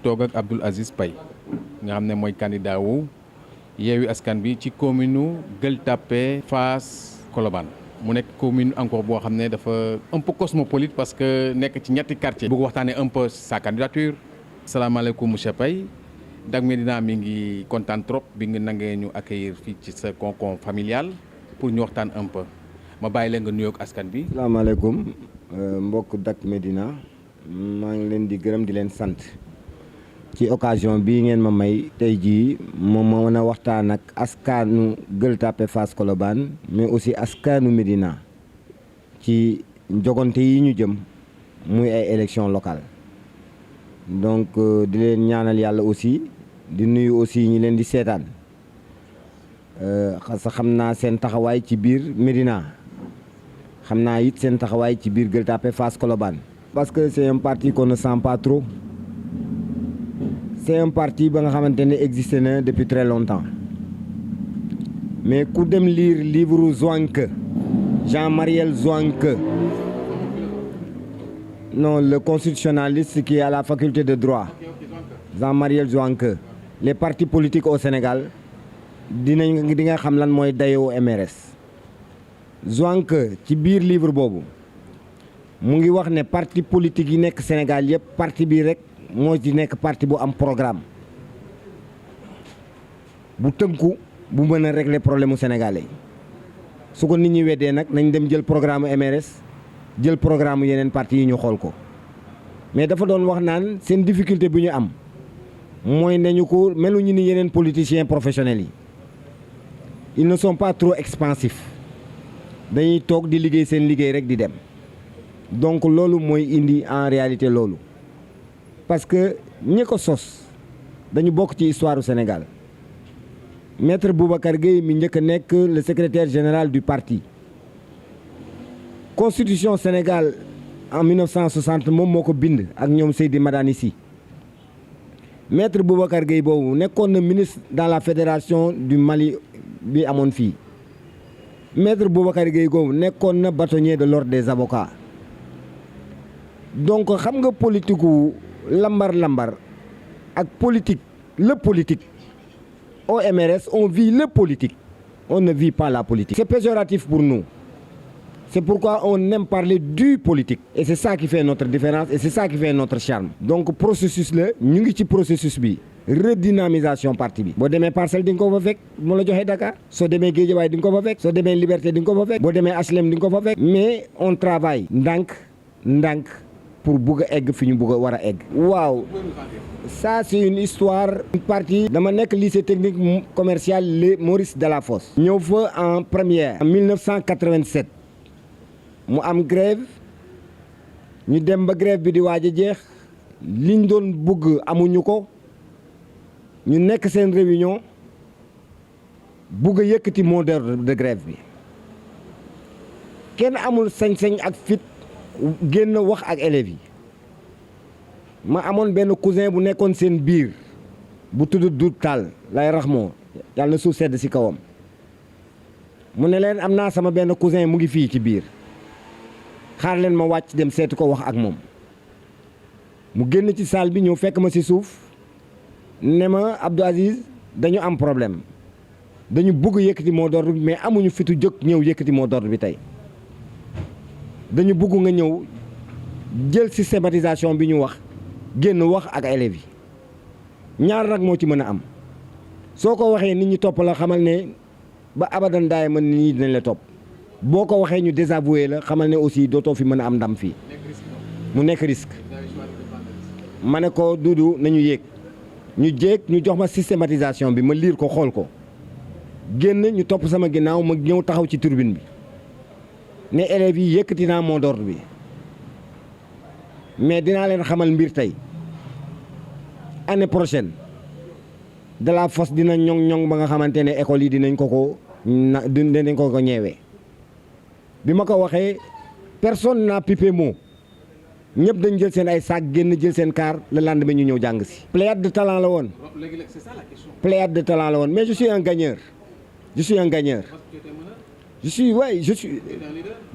toog ak Abdoul Aziz Paye nga xam ne mooy candidat wu Yewwi Askan Wi ci commune Gueule Tapée Fass Colobane mu nekk commune encore boo xam ne dafa un peu cosmopolite parce que nekk ci ñetti quartier bëgg waxtaanee un peu sa candidature. salaamaaleykum monsieur Paye Dak Médina mi ngi kontaan trop bi nga nangee ñu accueillir fii ci sa cocon familial pour ñu waxtaan un peu ma bàyyi leen nga nuyoog askan bi. salaamaaleykum mbokk Dak Médina maa ngi leen di gërëm di leen sant ci occasion bii ngeen ma may tey jii moom ma mën a waxtaan ak askanu Gueule Tapée Fass Colobane mais aussi askanu Médina ci njogante yi ñu jëm muy ay élections locales donc di leen ñaanal yàlla aussi di nuyu aussi ñi leen di seetaan sa xam naa seen taxawaay ci biir Médina xam naa it seen taxawaay ci biir Gueule Tapée Fass Colobane parce que c'est un parti qu'on ne sent pas trop c'est un parti ba nga xamante ne existé na depuis très longtemps mais ku dem lire livre Zouanke Jean-Mariel Zouanke non le constitutionnaliste qui est à la faculté de droit Jean-Mariel Zouanke les partis politiques au Sénégal di nga xam lan mooy dayoo MRS Zouanke ci biir livre boobu mu ngi wax ne parti politique yi nekk Sénégal yëpp parti bii rek moo ci nekk parti bu am programme bu tënku bu mën a régler problème mu sénégalais yi su ko nit ñi weddee nag nañ dem jël programme MRS jël programme yeneen parti yi ñu xool ko mais dafa doon wax naan seen difficulté bi ñu am mooy nañu ko meluñu ni yeneen politiciens professionnels yi ils ne sont pas trop expansifs dañuy toog di liggéey seen liggéey rek di dem donc loolu mooy indi en réalité loolu parce que ñi ko sos dañu bokk ci histoire du Sénégal maître Boubacar Gueye mi njëkk a nekk le secrétaire général du parti constitution Sénégal en 1960 moom moo ko bind ak ñoom Seydi Madani Sy maître Boubacar Gueye boobu nekkoon na ministre dans la fédération du Mali bi amoon fii maître Boubacar Gueye boobu nekkoon na bâtonnier de l'ordre des avocats donc xam nga politique wu lambar ak politique le politique au MRS on vit le politique on ne vit pas la politique. C'est péjoratif pour nous. C'est pourquoi on aime parler du politique. Et c'est ça qui fait notre différence et c'est ça qui fait notre charme. Donc processus la ñu ngi ci processus bi redynamisation parti bi. boo demee Parcelles di nga ko fa fekk moo la joxee Dakar soo demee Guédiawaye di nga ko fa fekk soo demee Liberté di nga ko fa fekk boo demee HLM di nga ko fa fekk. mais on travaille ndànk pour bugg a egg fi ñu bugg a war a egg. waaw ça c'est une histoire. une partie dama nekk lycée technique commercial les Maurice Delafosse. ñëw fa en première. en 1987 mu am grève ñu dem ba grève bi di waaj a jeex liñ doon bugg amuñu ko ñu nekk seen réunion bugg a yëkkati mot d'ordre de grève bi kenn amul sañ-sañ ak fit génn wax ak élèves yi ma amoon benn cousin bu nekkoon seen biir bu tudd Doudou Tall lay raxmoo yàlla na suuf sedd ci kawam mu ne leen am naa sama benn cousin mu ngi fii ci biir xaar leen ma wàcc dem seeti ko wax ak moom mu génn ci salle bi ñëw fekk ma ci suuf ne ma Abdou Aziz dañu am problème dañu bëgg yëkkati mot d'ordre bi mais amuñu fitu jóg ñëw yëkkati mot d'ordre bi tey dañu bëgg nga ñëw jël systématisation bi ñu wax génn wax ak élèves yi ñaar nag moo ci mën a am soo ko waxee nit ñi topp la xamal ne ba abadan daay mën nit ñi dinañ la topp boo ko waxee ñu désavoué la xamal ne aussi dootoo fi mën a am ndam fii mu nekk risque ma ne ko Doudou nañu yéeg ñu jox ma systématisation bi ma liir ko xool ko génn ñu topp sama ginnaaw ma ñëw taxaw ci tribune bi ne élèves yi yëkkati naa mot d'ordre bi mais dinaa leen xamal mbir tey année prochaine Delafosse dina ñoŋ ba nga xamante ne école yi dinañ ko ñeewee bi ma ko waxee personne n'a pipé mot ñëpp dañ jël seen ay sac génn jël seen car le lendemain ñu ñëw jàng si. pléiade de talent la woon. pléiade de talent la woon mais je suis un gagneur. Je suis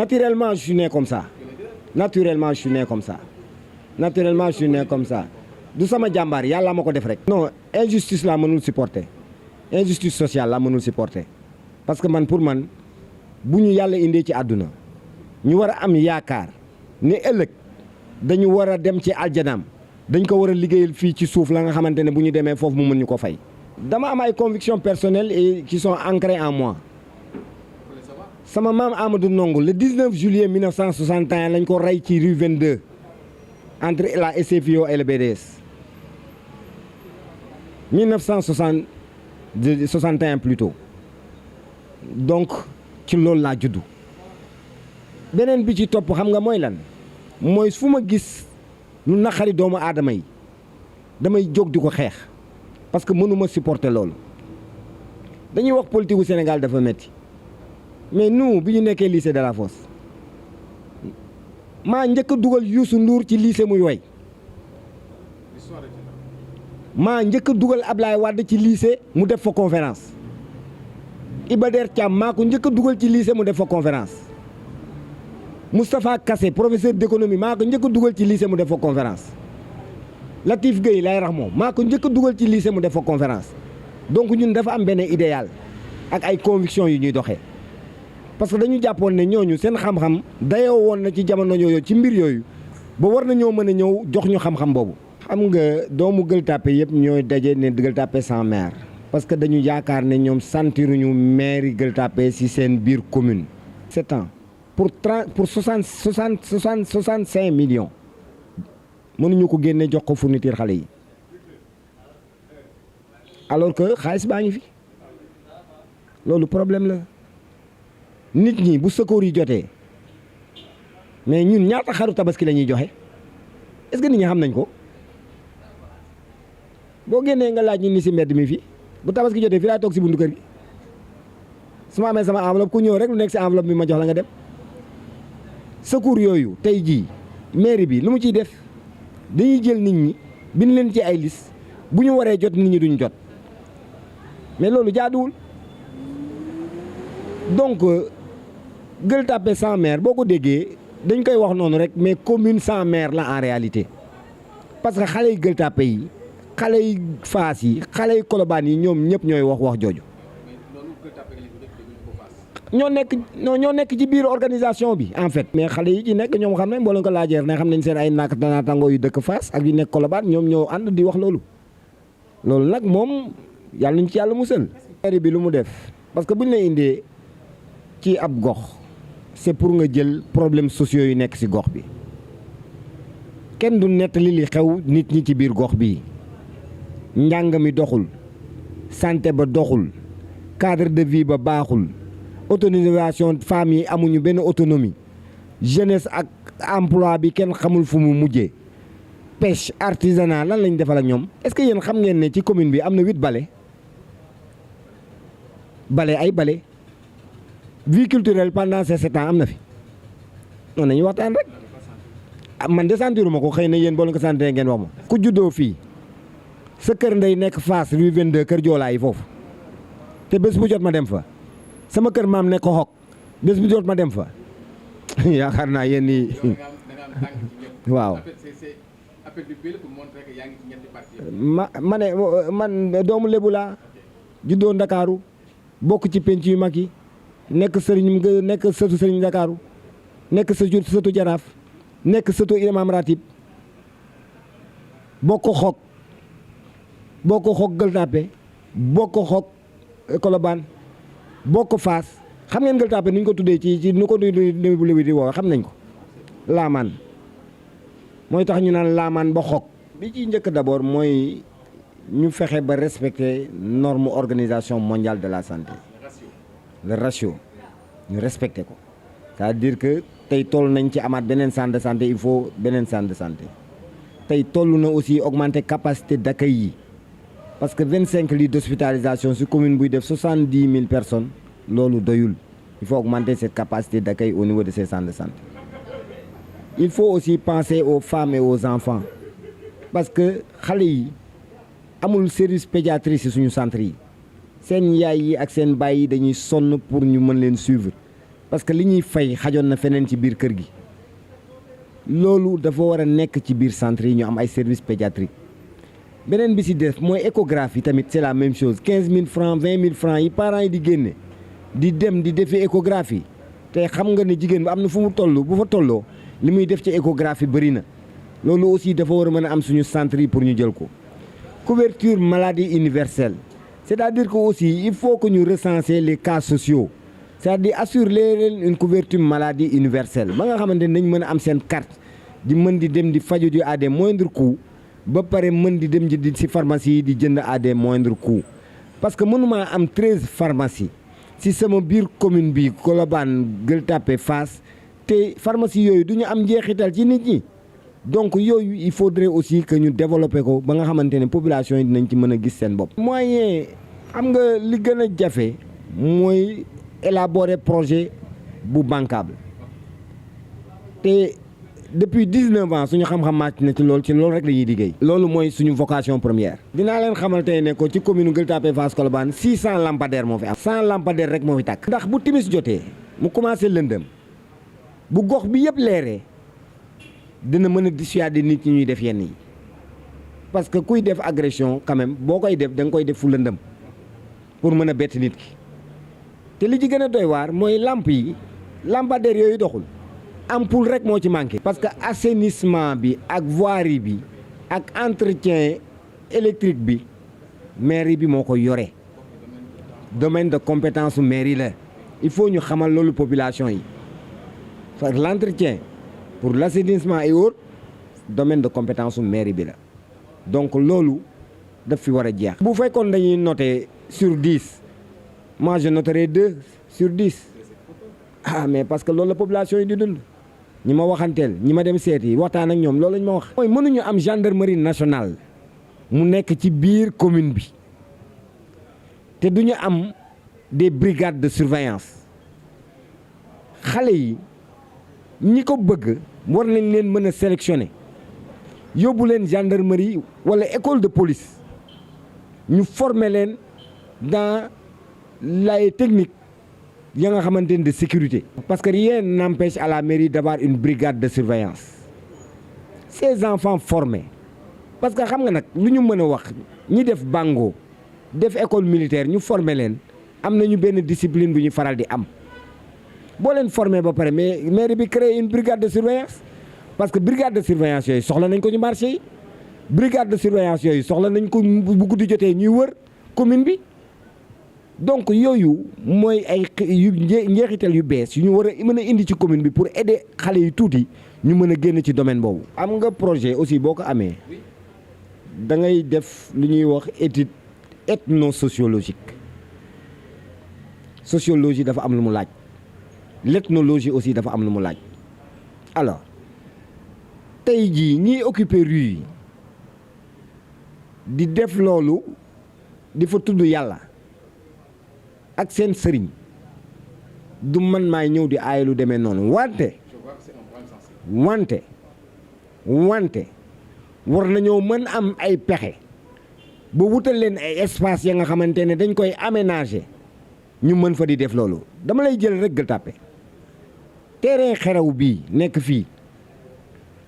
naturellement je suis né comme ça. du sama jàmbaar yàlla ma ko def rek. non injustice laa mënul supporter injustice sociale laa mënul supporter parce que man pour man bu ñu yàlla indee ci àdduna ñu war a am yaakaar ne ëllëg dañu war a dem ci aljanaam dañ ko war a liggéeyal fii ci suuf la nga xamante ne bu ñu demee foofu mu mën ñu ko fay. dama am ay convictions personnelles et qui sont ancrées en moi. sama maam Amadou Ndongo le 19 juillet 1961 lañ ko rey ci rue 22 entre la SFIO et le BDS 1961 plutôt donc ci loolu laa juddu. beneen bi ci topp xam nga mooy lan mooy fu ma gis lu naqari doomu aadama yi damay jóg di ko xeex parce que mënuma supporter loolu. dañuy wax politique gu Sénégal dafa metti mais nous bi ñu nekkee lycée de la Fosse maa njëkk a dugal Youssou Ndour ci lycée muy way maa njëkk a dugal Ablaye Wade ci lycée mu def fa conférence Iba Der Thiam maa ko njëkk a dugal ci lycée mu def fa conférence Moustapha Kassé professeur d'économie maa ko njëkk a dugal ci lycée mu def fa conférence Latif Gueye lay rax moom maa ko njëkk a dugal ci lycée mu def fa conférence donc ñun dafa am benn idéal ak ay convictions yu ñuy doxee parce que dañu jàppoon ne ñooñu seen xam-xam dayoo woon na ci jamono yooyu ci mbir yooyu ba war na ñoo mën a ñëw jox ñu xam-xam boobu. xam nga doomu Gueule Tapée yëpp ñooy daje ne Gueule Tapée sans maire parce que dañu yaakaar ne ñoom sentiruñu maire yi Gueule Tapée ci seen biir commune. 7 ans pour 65 millions mënuñu ko génne jox ko fourniture xale yi alors que xaalis baa ngi fi loolu problème la. nit ñi bu secours yi jotee mais ñun ñaata xaru tabaski la ñuy joxe est-ce que nit ñi xam nañ ko boo génnee nga laaj ñu ni ci mbedd mi fii bu tabaski jotee fii laay toog ci buntu kër gi su ma amee sama enveloppe ku ñëw rek lu nekk ci enveloppe bi ma jox la nga dem. secours yooyu tey jii mairie bi lu mu ciy def dañuy jël nit ñi bind leen ci ay liste bu ñu waree jot nit ñi duñ jot mais loolu jaaduwul donc. Gueule Tapée sans maire boo ko déggee dañ koy wax noonu rek mais commune sans maire la en réalité parce que xale yi Gueule Tapée yi xale yi Fass yi xale yi Colobane yi ñoom ñëpp ñooy wax jooju. ñoo nekk ci biir organisation bi en fait. mais xale yi ci nekk ñoom xam nañ boo leen ko laajee ne xam nañ seen ay naataangoo yu dëkk Fass ak yu nekk Colobane ñoom ñoo ànd di wax loolu nag moom yàlla nañ ci yàlla musal. maire bi lu mu def parce que buñ la indee ci ab gox. c'est pour nga jël problème sociaux yu nekk ci gox bi kenn du nettali li xew nit ñi ci biir gox bi njàng mi doxul santé ba doxul cadre de vie ba baaxul autonomisation femmes yi amuñu benn autonomie jeunesse ak emploi bi kenn xamul fu mu mujjee pêche artisanat lan lañ defal ak ñoom. est-ce que yéen xam ngeen ne ci commune bi am na 8 bale vie culturelle pendant ces 7 ans am na fi noonu nañu waxtaan rek man de sentiruma ko xëy na yéen boo leen ko sentiree ngeen wax ma. ku juddoo fii sa kër ndey nekk Fass rue 22 kër Joolaa yi foofu te bés bu jot ma dem fa sama kër maam nekk Xok bés bu jot ma dem fa yaakaar naa yéen nii waaw. ma ne man doomu Lebu laa juddoo Ndakaaru bokk ci penc yu mag yi. nekk sëtu sëriñ Ndakaaru nekk sëtu Jaraaf nekk sëtu Imam Ratib bokk xok Gueule Tapée bokk xok Colobane bokk Fass xam ngeen Gueule Tapée ni ñu ko tuddee ci nu ko Lébu di woo xam nañ ko laamaan mooy tax ñu naan laamaan ba xok bi ci njëkk d'abord mooy ñu fexe ba respecter norme organisation mondiale de la santé le ratio ñu respecté ko c'est-à-dire que tey toll nañ ci amaat beneen centre de santé il faut beneen centre de santé tey toll na aussi augmenter capacité d'accueil yi parce que 25 lits d'hospitalisation ci commune buy def 70 000 personnes loolu doyul il faut augmenter cette capacité d'accueil au niveau de ces centres de santé. Il faut aussi penser aux femmes et aux enfants parce que xale yi amul service pédiatrie ci suñu centre yi. seen yaay yi ak seen baay yi dañuy sonn pour ñu mën leen suivre parce que li ñuy fay xajoon na feneen ci biir kër gi loolu dafa war a nekk ci biir centre yi ñu am ay services pédiatriques beneen bi si def mooy échographie tamit c'est la même chose 15 000 francs 20 000 francs yi parents yi di génne di dem di defi échographie te xam nga ne jigéen bi am na fu mu toll bu fa tolloo li muy def ci échographie bëri na loolu aussi dafa war a mën a am suñu centre yi pour ñu jël ko. couverture maladie universelle c'est-à-dire que aussi il faut que ñu recenser les cas sociaux c'est-à-dire assurer leen une couverture maladie universelle ba nga xamante ne nañ mën a am seen carte di mën di dem di faju ji à des moindres coûts ba pare mën di dem di ci pharmacie yi di jënd à des moindres coûts parce que mënumaa am 13 pharmacies ci sama biir commune bi Colobane Gueule Tapée Fass te pharmacie yooyu du ñu am njeexital ci nit ñi donc yooyu il faudrait aussi que ñu développer ko ba nga xamante ne population yi dinañ ci mën a gis seen bopp. moyen xam nga li gën a jafe mooy élaborer projet bu bancable te depuis 19 ans suñu xam-xam màcc na ci loolu rek la ñuy liggéey. loolu mooy suñu vocation première. dinaa leen xamal tey ne ko ci commune Gueule Tapée Fass Colobane 600 lampadaires moo fi am. 100 lampadaires rek moo fi tàkk. ndax bu timis jotee mu commencé lëndëm bu gox bi yëpp leeree dina mën a dissuader nit ñi ñuy def yenn yi parce que kuy def agression quand même boo koy def da nga koy def fu lëndëm pour mën a bett nit ki te li ci gën a doy waar mooy lamp yi lampadaires yooyu doxul. ampoule rek moo ci manqué. parce que assainissement bi ak voirie bi ak entretien électrique bi mairie bi moo ko yore domaine de compétence su mairie la il faut ñu xamal loolu population yi parce que l'entretien pour l'assainissement et autres domaine de compétence su mairie bi la donc loolu daf fi war a jeex. bu fekkoon dañuy noter sur 10 moi je noterai 2 sur 10 ah mais parce que loolu la population yi di dund. ñi ma waxanteel ñi ma dem seeti waxtaan ak ñoom loolu lañ ma wax. mooy mënuñu am gendarmerie nationale mu nekk ci biir commune bi te duñu am des brigades de surveillance xale yi ñi ko bëgg war nañ leen mën a sélectionner yóbbu leen gendarmerie wala école de police ñu former leen dans les techniques ya nga xamante ne de sécurité. parce que rien n'empêche à la mairie d'avoir une brigade de surveillance ces enfants formés parce que xam nga nag lu ñu mën a wax ñi def bango def école militaire ñu former leen am nañu benn discipline bu ñu faral di am boo leen former ba pare mais mairie bi créer une brigade de surveillance parce que brigade de surveillance yooyu soxla nañ ko ñu marché yi brigade de surveillance yooyu soxla nañ ko bu guddi jotee ñuy wër commune bi. donc yooyu mooy ay njeexital yu bees yu ñu war a mën a indi ci commune bi pour aider xale yu tuuti ñu mën a génn ci domaine boobu. am nga projet aussi boo ko amee da ngay def lu ñuy wax étude ethnosociologique sociologie dafa am lu mu laaj l'ethnologie aussi dafa am lu mu laaj alors tey jii ñiy occuper rue yi di def loolu di fa tudd yàlla. ak seen sëriñ du man maay ñëw di aay lu demee noonu wante war nañoo mën am ay pexe ba wutal leen ay espace ya nga xamante ne dañ koy aménager ñu mën fa di def loolu dama lay jël rek Gueule Tapée terrain xerew bii nekk fii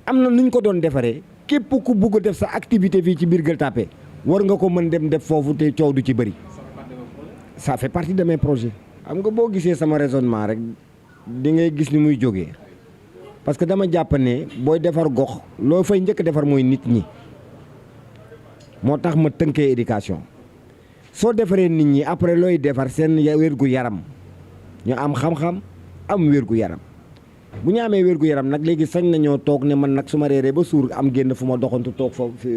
am na nuñ ko doon defaree képp ku bugg a def sa activité fii ci biir Gueule Tapée war nga ko mën dem def foofu te coow du ci bëri. ça fait partie de mes projets. xam nga boo gisee sama raisonnement rek di ngay gis ni muy jógee parce que dama jàpp ne booy defar gox loo fay njëkk defar mooy nit ñi moo tax ma tënkee éducation soo defaree nit ñi après looy defar seen wérgu yaram ñu am xam-xam am wérgu yaram bu ñu amee wérgu yaram nag léegi sañ nañoo toog ne man nag su ma reeree ba suur am génn fu ma doxantu toog foofu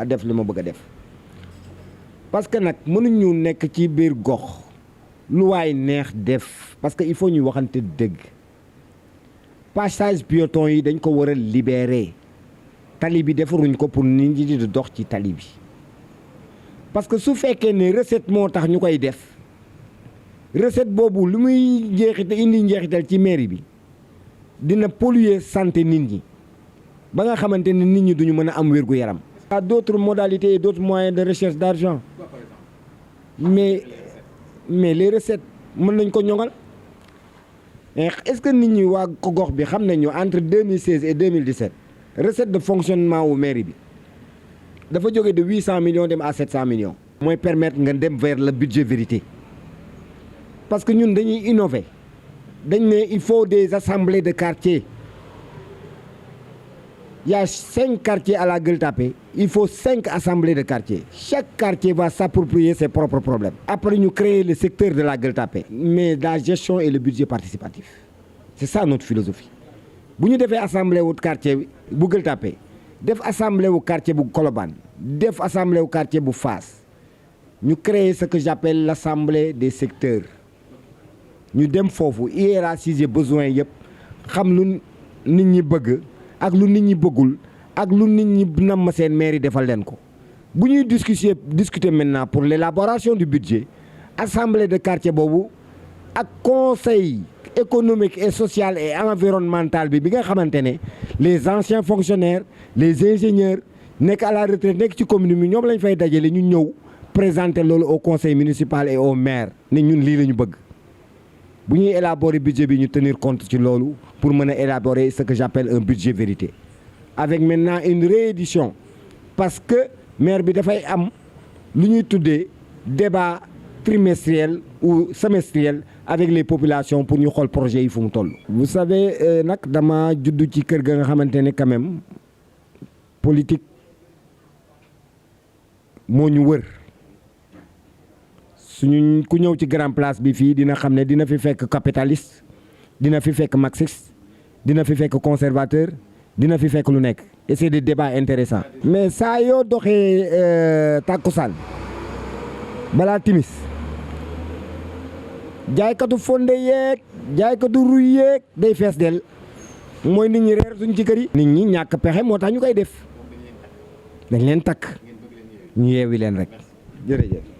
def li ma bëgg a def. parce que nag mënuñu nekk ci biir gox lu waay neex def parce que il faut ñu waxante dëgg passage piéton yi dañ ko war a libérer tali bi defaruñ ko pour nit ñi di dox ci tali bi parce que su fekkee ne recette moo tax ñu koy def recette boobu lu muy indi njeexital ci mairie bi dina polluer santé nit ñi ba nga xamante ne nit ñi duñu mën a am wérgu yaram. à d'autres modalités et d'autres moyens de recherche d'argent mais les recettes mën nañ ko ñoŋal est-ce que nit ñi waa gox bi xam nañu entre 2016 et 2017 recette de fonctionnement wu mairie bi dafa jóge de 800 millions dem à 700 millions. mooy permettre nga dem vers le budget vérité parce que ñun dañuy innover dañ ne il faut des assemblées de quartier. Il y a 5 quartiers à la Gueule Tapée, il faut 5 assemblées de quartier. Chaque quartier va s'approprier ses propres problèmes. Après, nous créons le secteur de la Gueule Tapée, mais la gestion et le budget participatif. C'est ça notre philosophie. Si nous devons assembler au quartier de Gueule Tapée, def assemblée au quartier de Colobane, def assemblée au quartier de Fass, nous créons ce que j'appelle l'assemblée des secteurs. Nous devons hiérarchiser les besoins, xam lu nit ñi bëgg ak lu nit ñi bëggul ak lu nit ñi nam seen mairie defal leen ko bu ñuy discuter maintenant pour l'élaboration du budget assemblée de quartier boobu ak conseil économique et social et environnemental bi nga xamante ne les anciens fonctionnaires les ingénieurs nekk à la retraite nekk ci commune bi ñoom lañ fay dajale ñu ñëw présenter loolu au conseil municipal et au maire ne ñun lii la ñu bëgg bu ñuy élaborer budget bi ñu tenir compte ci loolu pour mën a élaborer ce que j'appelle un budget vérité avec maintenant une réédition parce que maire bi dafay am lu ñuy tuddee débat trimestriel ou semestriel avec les populations pour ñu xool projet yi fu mu toll. vous savez nag dama juddu ci kër ga nga xamante ne quand même politique moo ñu wër. suñu ku ñëw ci grand place bi fii dina xam ne dina fi fekk capitaliste dina fi fekk marxiste dina fi fekk conservateur dina fi fekk lu nekk et c'est des débats intéressants mais saa yoo doxee tàkkusaan balaa timis jaaykatu fonde yeeg jaaykatu ruy yeeg day fees del mooy nit ñi reer suñ ci kër yi nit ñi ñàkk pexe moo tax ñu koy def dañ leen takk ñu yeewi leen rek jërëjëf